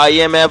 IMF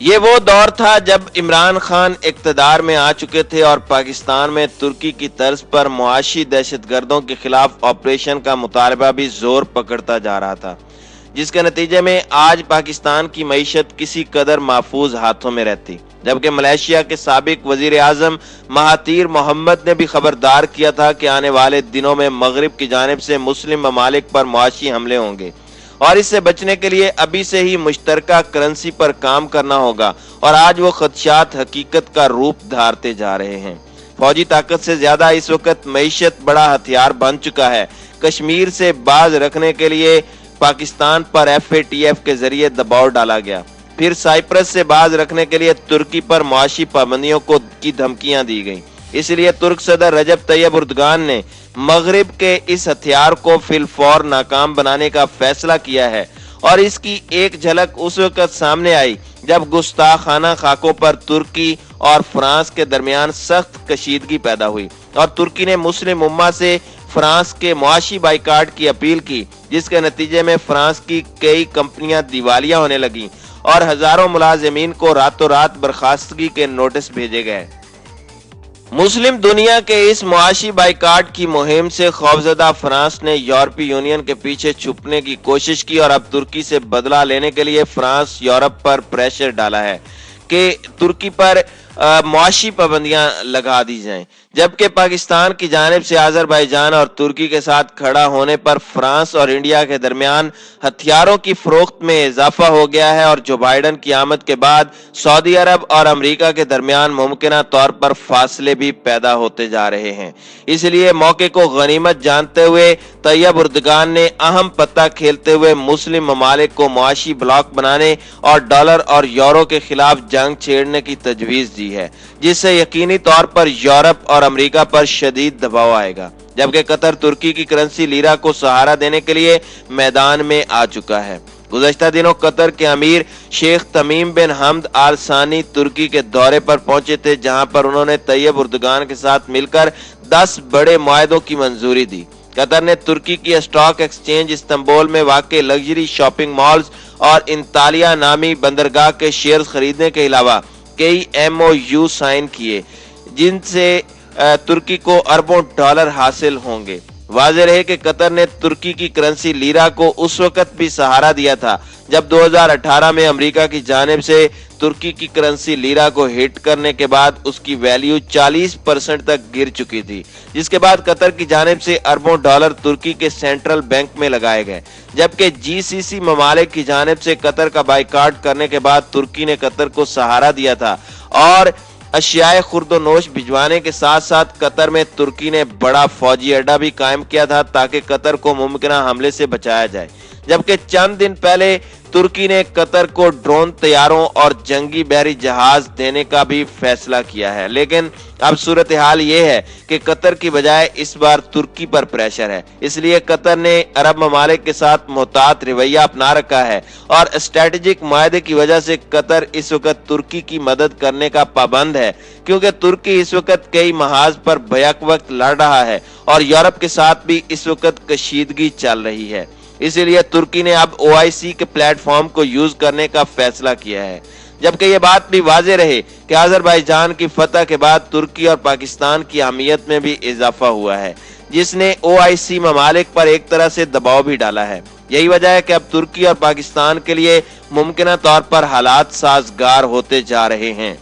یہ وہ دور تھا جب عمران خان اقتدار میں آ چکے تھے اور پاکستان میں ترکی کی طرز پر معاشی دہشت گردوں کے خلاف آپریشن کا مطالبہ بھی زور پکڑتا جا رہا تھا، جس کے نتیجے میں آج پاکستان کی معیشت کسی قدر محفوظ ہاتھوں میں رہتی، جبکہ ملائیشیا کے سابق وزیر اعظم مہاتیر محمد نے بھی خبردار کیا تھا کہ آنے والے دنوں میں مغرب کی جانب سے مسلم ممالک پر معاشی حملے ہوں گے اور اس سے بچنے کے لیے ابھی سے ہی مشترکہ کرنسی پر کام کرنا ہوگا، اور آج وہ خدشات حقیقت کا روپ دھارتے جا رہے ہیں۔ فوجی طاقت سے زیادہ اس وقت معیشت بڑا ہتھیار بن چکا ہے۔ کشمیر سے باز رکھنے کے لیے پاکستان پر FATF کے ذریعے دباؤ ڈالا گیا، پھر سائپرس سے باز رکھنے کے لیے ترکی پر معاشی پابندیوں کی دھمکیاں دی گئیں۔ اس لیے ترک صدر رجب طیب اردگان نے مغرب کے اس ہتھیار کو فی الفور ناکام بنانے کا فیصلہ کیا ہے، اور اس کی ایک جھلک اس وقت سامنے آئی جب گستاخانہ خاکوں پر ترکی اور فرانس کے درمیان سخت کشیدگی پیدا ہوئی اور ترکی نے مسلم امہ سے فرانس کے معاشی بائیکاٹ کی اپیل کی، جس کے نتیجے میں فرانس کی کئی کمپنیاں دیوالیہ ہونے لگیں اور ہزاروں ملازمین کو راتوں رات برخاستگی کے نوٹس بھیجے گئے۔ مسلم دنیا کے اس معاشی بائیکاٹ کی مہم سے خوفزدہ فرانس نے یورپی یونین کے پیچھے چھپنے کی کوشش کی، اور اب ترکی سے بدلہ لینے کے لیے فرانس یورپ پر پریشر ڈالا ہے کہ ترکی پر معاشی پابندیاں لگا دی جائیں، جبکہ پاکستان کی جانب سے آذربائیجان اور ترکی کے ساتھ کھڑا ہونے پر فرانس اور انڈیا کے درمیان ہتھیاروں کی فروخت میں اضافہ ہو گیا ہے، اور جو بائیڈن کی آمد کے بعد سعودی عرب اور امریکہ کے درمیان ممکنہ طور پر فاصلے بھی پیدا ہوتے جا رہے ہیں۔ اس لیے موقع کو غنیمت جانتے ہوئے طیب اردگان نے اہم پتہ کھیلتے ہوئے مسلم ممالک کو معاشی بلاک بنانے اور ڈالر اور یورو کے خلاف جنگ چھیڑنے کی تجویز دی ہے، جس سے یقینی طور پر یورپ اور امریکہ پر شدید دباؤ آئے گا، جبکہ قطر ترکی کی کرنسی لیرا کو سہارا دینے کے لیے میدان میں آ چکا ہے۔ گزشتہ دنوں قطر کے امیر شیخ تمیم بن حمد آل ثانی ترکی کے دورے پر پہنچے تھے، جہاں پر انہوں نے طیب اردگان کے ساتھ مل کر 10 بڑے معاہدوں کی منظوری دی۔ قطر نے ترکی کی اسٹاک ایکسچینج استنبول میں واقع لگژری شاپنگ مالز اور انطالیہ نامی بندرگاہ کے شیئرز خریدنے کے علاوہ کئی MOU سائن کیے، جن سے ترکی کو اربوں ڈالر حاصل ہوں گے۔ واضح رہے کہ قطر نے ترکی کی کرنسی لیرا کو اس وقت بھی سہارا دیا تھا جب 2018 میں امریکہ کی جانب سے ترکی کی کرنسی لیرا کو ہٹ کرنے کے بعد اس کی ویلیو 40% تک گر چکی تھی، جس کے بعد قطر کی جانب سے اربوں ڈالر ترکی کے سینٹرل بینک میں لگائے گئے، جبکہ GCC ممالک کی جانب سے قطر کا بائیکاٹ کرنے کے بعد ترکی نے قطر کو سہارا دیا تھا، اور اشیاء خرد و نوش بھجوانے کے ساتھ ساتھ قطر میں ترکی نے بڑا فوجی اڈا بھی قائم کیا تھا تاکہ قطر کو ممکنہ حملے سے بچایا جائے، جبکہ چند دن پہلے ترکی نے قطر کو ڈرون طیاروں اور جنگی بحری جہاز دینے کا بھی فیصلہ کیا ہے۔ لیکن اب صورتحال یہ ہے کہ قطر کی بجائے اس بار ترکی پر پریشر ہے، اس لیے قطر نے عرب ممالک کے ساتھ محتاط رویہ اپنا رکھا ہے، اور اسٹریٹجک معاہدے کی وجہ سے قطر اس وقت ترکی کی مدد کرنے کا پابند ہے، کیونکہ ترکی اس وقت کئی محاذ پر بیک وقت لڑ رہا ہے اور یورپ کے ساتھ بھی اس وقت کشیدگی چل رہی ہے۔ اسی لیے ترکی نے اب OIC کے پلیٹ فارم کو یوز کرنے کا فیصلہ کیا ہے، جبکہ یہ بات بھی واضح رہے کہ آذربائیجان کی فتح کے بعد ترکی اور پاکستان کی اہمیت میں بھی اضافہ ہوا ہے، جس نے OIC ممالک پر ایک طرح سے دباؤ بھی ڈالا ہے۔ یہی وجہ ہے کہ اب ترکی اور پاکستان کے لیے ممکنہ طور پر حالات سازگار ہوتے جا رہے ہیں۔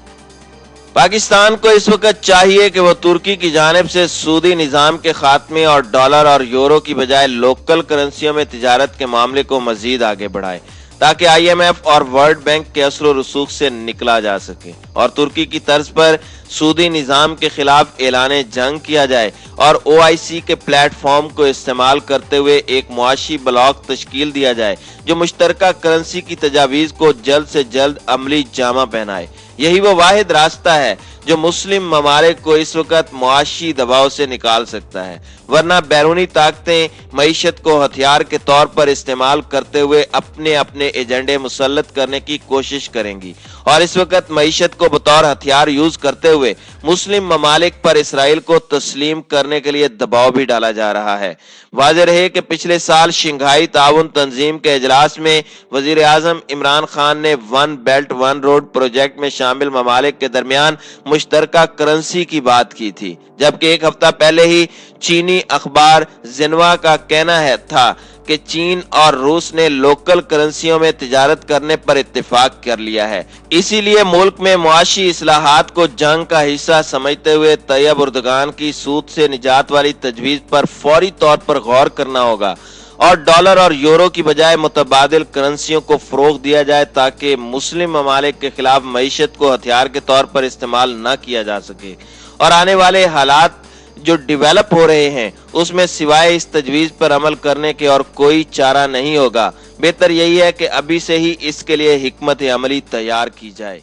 پاکستان کو اس وقت چاہیے کہ وہ ترکی کی جانب سے سودی نظام کے خاتمے اور ڈالر اور یورو کی بجائے لوکل کرنسیوں میں تجارت کے معاملے کو مزید آگے بڑھائے، تاکہ IMF اور ورلڈ بینک کے اثر و رسوخ سے نکلا جا سکے اور ترکی کی طرز پر سودی نظام کے خلاف اعلان جنگ کیا جائے، اور OIC کے پلیٹ فارم کو استعمال کرتے ہوئے ایک معاشی بلاک تشکیل دیا جائے جو مشترکہ کرنسی کی تجاویز کو جلد سے جلد عملی جامہ پہنائے۔ یہی وہ واحد راستہ ہے جو مسلم ممالک کو اس وقت معاشی دباؤ سے نکال سکتا ہے، ورنہ بیرونی طاقتیں معیشت کو ہتھیار کے طور پر استعمال کرتے ہوئے اپنے ایجنڈے مسلط کرنے کی کوشش کریں گی، اور اس وقت معیشت کو بطور ہتھیار یوز کرتے ہوئے مسلم ممالک پر اسرائیل کو تسلیم کرنے کے لیے دباؤ بھی ڈالا جا رہا ہے۔ واضح رہے کہ پچھلے سال شنگھائی تعاون تنظیم کے اجلاس میں وزیر اعظم عمران خان نے one belt one road project میں شامل ممالک کے درمیان مشترکہ کرنسی کی بات کی تھی، جبکہ ایک ہفتہ پہلے ہی چینی اخبار زنوا کا کہنا تھا کہ چین اور روس نے لوکل کرنسیوں میں تجارت کرنے پر اتفاق کر لیا ہے۔ اسی لیے ملک میں معاشی اصلاحات کو جنگ کا حصہ سمجھتے ہوئے طیب اردگان کی سود سے نجات والی تجویز پر فوری طور پر غور کرنا ہوگا اور ڈالر اور یورو کی بجائے متبادل کرنسیوں کو فروغ دیا جائے تاکہ مسلم ممالک کے خلاف معیشت کو ہتھیار کے طور پر استعمال نہ کیا جا سکے، اور آنے والے حالات جو ڈیولپ ہو رہے ہیں اس میں سوائے اس تجویز پر عمل کرنے کے اور کوئی چارہ نہیں ہوگا۔ بہتر یہی ہے کہ ابھی سے ہی اس کے لیے حکمت عملی تیار کی جائے۔